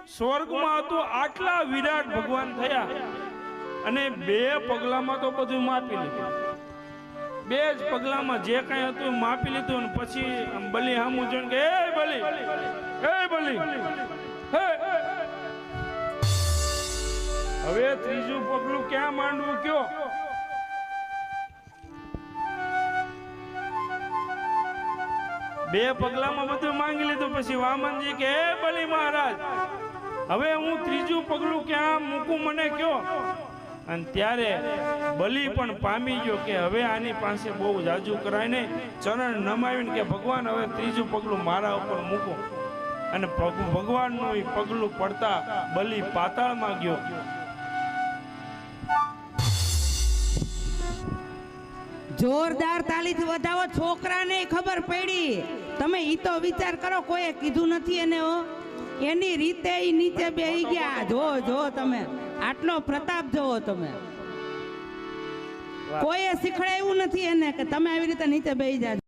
સ્વર્ગમાં તો આટલા વિરાટ ભગવાન થયા અને 2 પગલામાં તો બધું માપી લીધું. 2 જ પગલામાં જે કાંઈ હતું માપી લીધું. અને પછી બલી હામું જોઈને કે એ બલી, એ બલી, હવે ત્રીજું પગલું ક્યાં માંડવું કયો? બે પગલામાં બધું માંગી લીધું. પછી વામનજી કે હે બલી મહારાજ, હવે હું ત્રીજું પગલું ક્યાં મૂકું મને કયો? અને ત્યારે બલી પણ પામી ગયો કે હવે આની પાસે બહુ જાજુ કરાય નહીં. ચરણ નમાવીને કે ભગવાન હવે ત્રીજું પગલું મારા ઉપર મૂકો. અને ભગવાનનું એ પગલું પડતા બલી પાતાળમાં ગયો. જોરદાર તાલીથી વધાવો. છોકરાને ખબર પડી. તમે ઈ તો વિચાર કરો, કોઈએ કીધું નથી એને. એની રીતે ઈ નીચે બેહી ગયા. જો તમે આટલો પ્રતાપ જોવો તમે. કોઈએ શીખડાયું નથી એને કે તમે આવી રીતે નીચે બેહી જાજો.